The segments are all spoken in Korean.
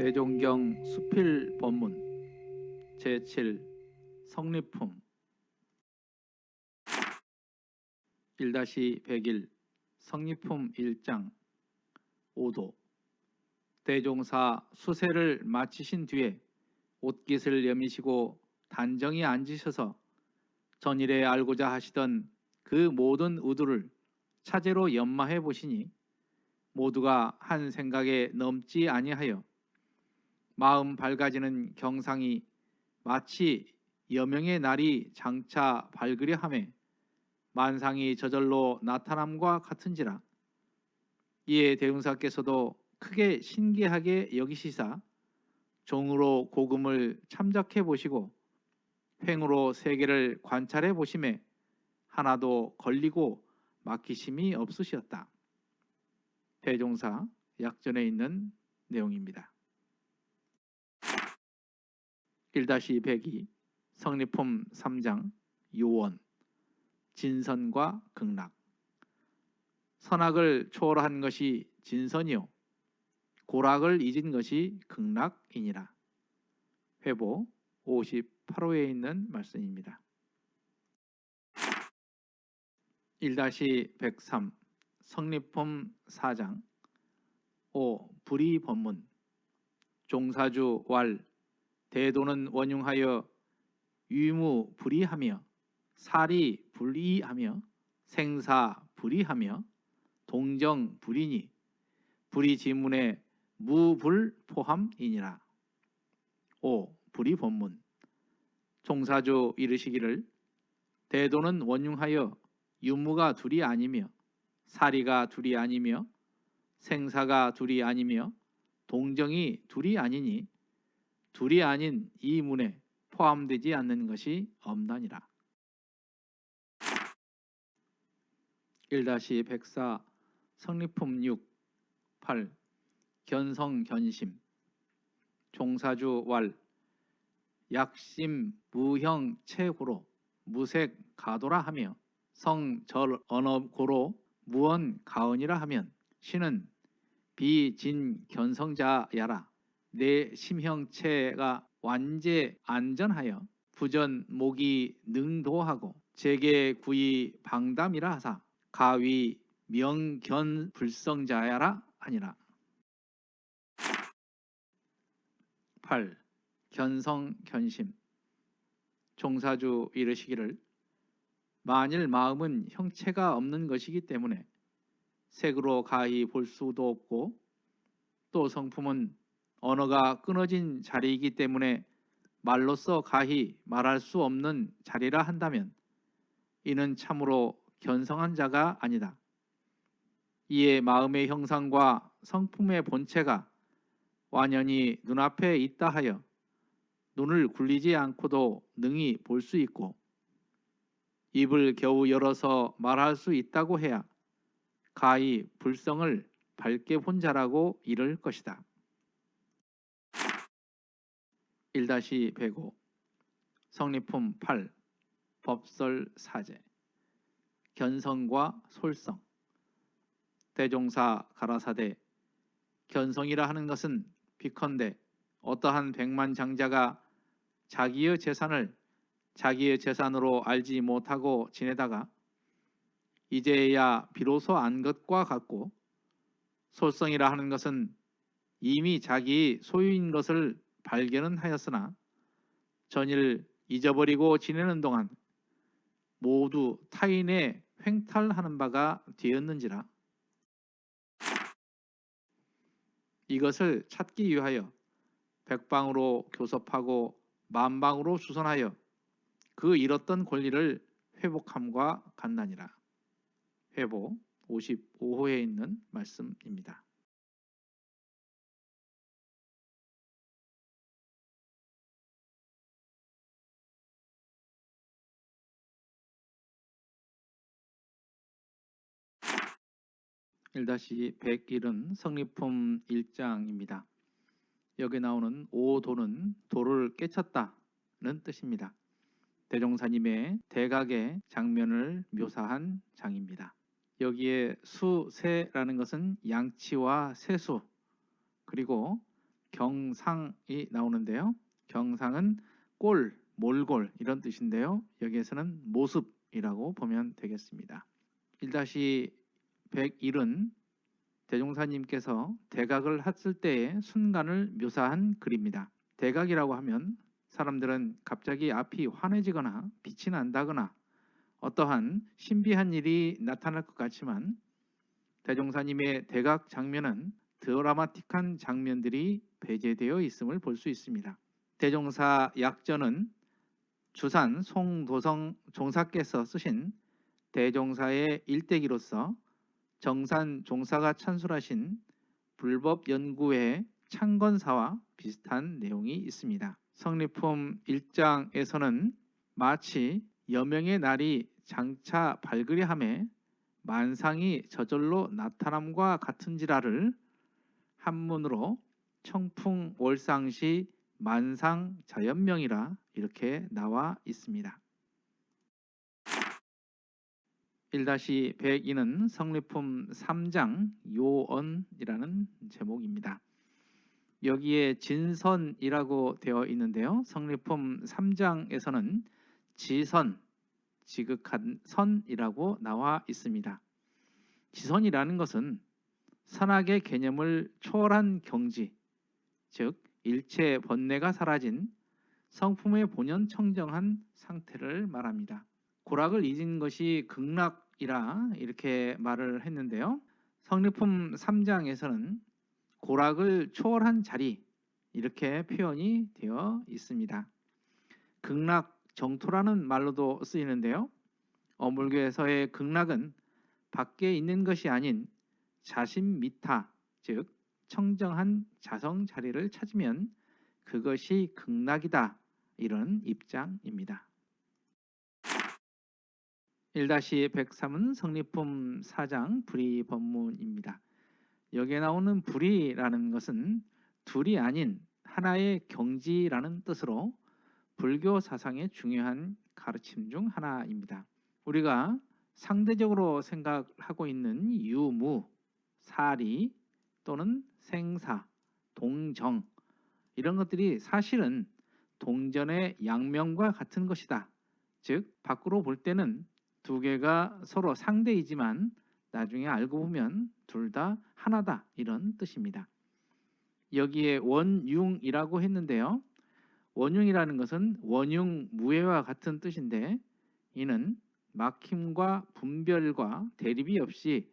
대종경 수필본문 제7 성리품 1-101 성리품 1장 5도 대종사 수세를 마치신 뒤에 옷깃을 여미시고 단정히 앉으셔서 전일에 알고자 하시던 그 모든 의도를 차제로 연마해 보시니 모두가 한 생각에 넘지 아니하여 마음 밝아지는 경상이 마치 여명의 날이 장차 밝으려 하매 만상이 저절로 나타남과 같은지라. 이에 대운사께서도 크게 신기하게 여기시사 종으로 고금을 참작해 보시고 횡으로 세계를 관찰해 보심에 하나도 걸리고 막히심이 없으셨다. 대종사 약전에 있는 내용입니다. 1-102 성리품 3장 요원 진선과 극락 선악을 초월한 것이 진선이요 고락을 잊은 것이 극락이니라. 회보 58호에 있는 말씀입니다. 1-103 성리품 4장 5 불의법문 종사주 왈 대도는 원흉하여 유무 불의하며 살이 불의하며 생사 불의하며 동정 불이니 불의지문에 무불포함이니라. 5. 불의본문 종사주 이르시기를 대도는 원흉하여 유무가 둘이 아니며 살이가 둘이 아니며 생사가 둘이 아니며 동정이 둘이 아니니 둘이 아닌 이 문에 포함되지 않는 것이 없나니라. 1-104 성리품 6 8 견성견심 종사주 왈 약심 무형 체고로 무색 가도라 하며 성절 언어고로 무언 가언이라 하면 신은 비진 견성자야라. 내 심형체가 완제 안전하여 부전 목이 능도하고 제계 구이 방담이라 하사 가위 명견 불성자야라 하니라. 8. 견성견심 종사주 이르시기를 만일 마음은 형체가 없는 것이기 때문에 색으로 가히 볼 수도 없고 또 성품은 언어가 끊어진 자리이기 때문에 말로써 가히 말할 수 없는 자리라 한다면 이는 참으로 견성한 자가 아니다. 이에 마음의 형상과 성품의 본체가 완연히 눈앞에 있다 하여 눈을 굴리지 않고도 능히 볼 수 있고 입을 겨우 열어서 말할 수 있다고 해야 가히 불성을 밝게 본 자라고 이를 것이다. 1-105 성리품 8 법설사제 견성과 솔성 대종사 가라사대 견성이라 하는 것은 비컨대 어떠한 백만장자가 자기의 재산을 자기의 재산으로 알지 못하고 지내다가 이제야 비로소 안 것과 같고 솔성이라 하는 것은 이미 자기 소유인 것을 발견은 하였으나 전일 잊어버리고 지내는 동안 모두 타인의 횡탈하는 바가 되었는지라. 이것을 찾기 위하여 백방으로 교섭하고 만방으로 수선하여 그 잃었던 권리를 회복함과 같나니라. 회보 55호에 있는 말씀입니다. 1-101은 성리품 1장입니다. 여기 나오는 오도는 도를 깨쳤다는 뜻입니다. 대종사님의 대각의 장면을 묘사한 장입니다. 여기에 수세라는 것은 양치와 세수 그리고 경상이 나오는데요. 경상은 꼴, 몰골 이런 뜻인데요. 여기에서는 모습이라고 보면 되겠습니다. 1-101은 대종사님께서 대각을 했을 때의 순간을 묘사한 글입니다. 대각이라고 하면 사람들은 갑자기 앞이 환해지거나 빛이 난다거나 어떠한 신비한 일이 나타날 것 같지만 대종사님의 대각 장면은 드라마틱한 장면들이 배제되어 있음을 볼 수 있습니다. 대종사 약전은 주산 송도성 종사께서 쓰신 대종사의 일대기로서 정산 종사가 찬술하신 불법연구회 창건사와 비슷한 내용이 있습니다. 성리품 1장에서는 마치 여명의 날이 장차 밝으려 함에 만상이 저절로 나타남과 같은지라를 한문으로 청풍월상시 만상자연명이라 이렇게 나와 있습니다. 1-102는 성리품 3장 요언이라는 제목입니다. 여기에 진선이라고 되어 있는데요. 성리품 3장에서는 지선, 지극한 선이라고 나와 있습니다. 지선이라는 것은 선악의 개념을 초월한 경지, 즉 일체 번뇌가 사라진 성품의 본연 청정한 상태를 말합니다. 고락을 잊은 것이 극락이라 이렇게 말을 했는데요. 성리품 3장에서는 고락을 초월한 자리 이렇게 표현이 되어 있습니다. 극락 정토라는 말로도 쓰이는데요. 어물교에서의 극락은 밖에 있는 것이 아닌 자신 미타, 즉 청정한 자성 자리를 찾으면 그것이 극락이다, 이런 입장입니다. 1-103은 성리품 4장 불의법문입니다. 여기에 나오는 불의라는 것은 둘이 아닌 하나의 경지라는 뜻으로 불교 사상의 중요한 가르침 중 하나입니다. 우리가 상대적으로 생각하고 있는 유무, 사리 또는 생사, 동정 이런 것들이 사실은 동전의 양면과 같은 것이다. 즉 밖으로 볼 때는 두 개가 서로 상대이지만 나중에 알고 보면 둘 다 하나다, 이런 뜻입니다. 여기에 원융이라고 했는데요. 원융이라는 것은 원융무해와 같은 뜻인데 이는 막힘과 분별과 대립이 없이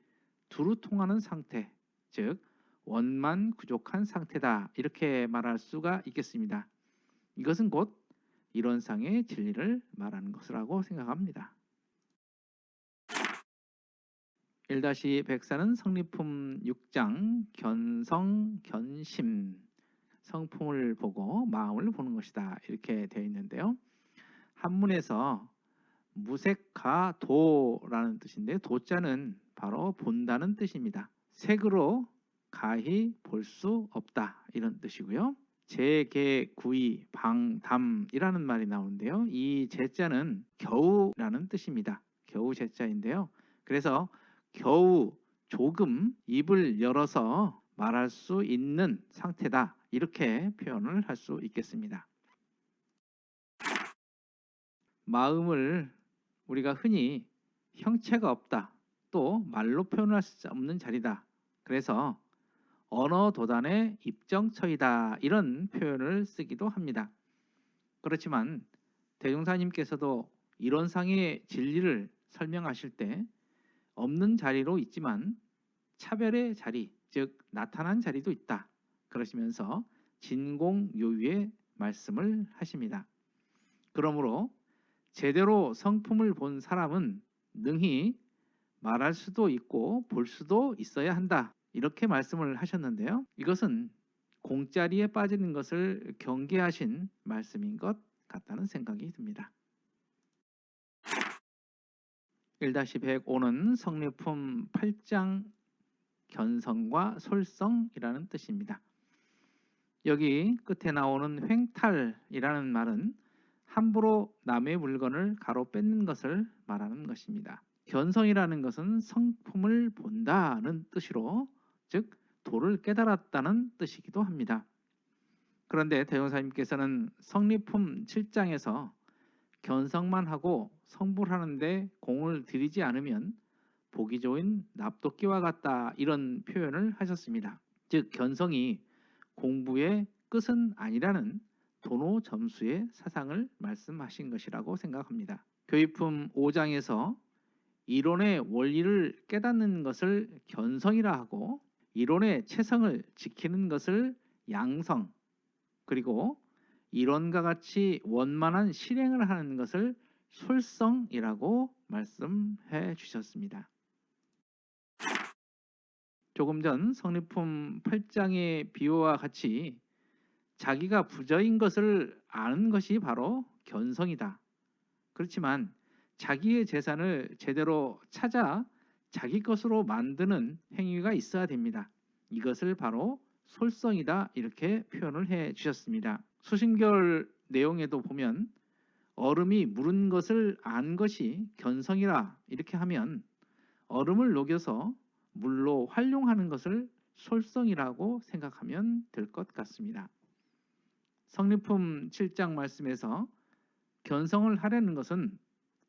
두루 통하는 상태, 즉 원만구족한 상태다, 이렇게 말할 수가 있겠습니다. 이것은 곧 이론상의 진리를 말하는 것이라고 생각합니다. 1-104는 성리품 6장 견성, 견심, 성품을 보고 마음을 보는 것이다, 이렇게 되어 있는데요. 한문에서 무색가도라는 뜻인데 도자는 바로 본다는 뜻입니다. 색으로 가히 볼 수 없다, 이런 뜻이고요. 재개, 구이, 방, 담이라는 말이 나오는데요. 이 재자는 겨우라는 뜻입니다. 겨우 재자인데요. 그래서 겨우 조금 입을 열어서 말할 수 있는 상태다, 이렇게 표현을 할 수 있겠습니다. 마음을 우리가 흔히 형체가 없다, 또 말로 표현할 수 없는 자리다, 그래서 언어도단의 입정처이다, 이런 표현을 쓰기도 합니다. 그렇지만 대종사님께서도 이론상의 진리를 설명하실 때 없는 자리로 있지만 차별의 자리, 즉 나타난 자리도 있다, 그러시면서 진공요유의 말씀을 하십니다. 그러므로 제대로 성품을 본 사람은 능히 말할 수도 있고 볼 수도 있어야 한다, 이렇게 말씀을 하셨는데요. 이것은 공짜리에 빠지는 것을 경계하신 말씀인 것 같다는 생각이 듭니다. 1-105는 성리품 8장 견성과 솔성이라는 뜻입니다. 여기 끝에 나오는 횡탈이라는 말은 함부로 남의 물건을 가로 뺏는 것을 말하는 것입니다. 견성이라는 것은 성품을 본다는 뜻으로, 즉 도를 깨달았다는 뜻이기도 합니다. 그런데 대종사님께서는 성리품 7장에서 견성만 하고 성불하는데 공을 들이지 않으면 보기 좋은 납도끼와 같다 이런 표현을 하셨습니다. 즉 견성이 공부의 끝은 아니라는 도노 점수의 사상을 말씀하신 것이라고 생각합니다. 교의품 5장에서 이론의 원리를 깨닫는 것을 견성이라 하고 이론의 체성을 지키는 것을 양성, 그리고 이론과 같이 원만한 실행을 하는 것을 솔성이라고 말씀해 주셨습니다. 조금 전 성리품 8장의 비유와 같이 자기가 부자인 것을 아는 것이 바로 견성이다. 그렇지만 자기의 재산을 제대로 찾아 자기 것으로 만드는 행위가 있어야 됩니다. 이것을 바로 솔성이다 이렇게 표현을 해 주셨습니다. 수신결 내용에도 보면 얼음이 무른 것을 안 것이 견성이라 이렇게 하면 얼음을 녹여서 물로 활용하는 것을 솔성이라고 생각하면 될 것 같습니다. 성리품 7장 말씀에서 견성을 하려는 것은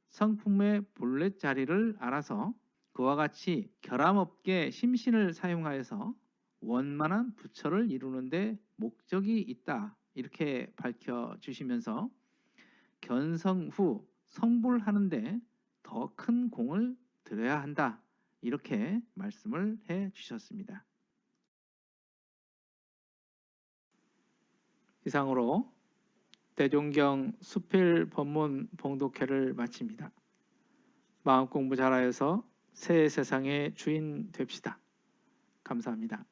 성품의 본래 자리를 알아서 그와 같이 결함없게 심신을 사용하여서 원만한 부처를 이루는 데 목적이 있다 이렇게 밝혀주시면서 견성 후 성불하는데 더 큰 공을 들여야 한다 이렇게 말씀을 해 주셨습니다. 이상으로 대종경 수필 법문 봉독회를 마칩니다. 마음 공부 잘하여서 새 세상의 주인 됩시다. 감사합니다.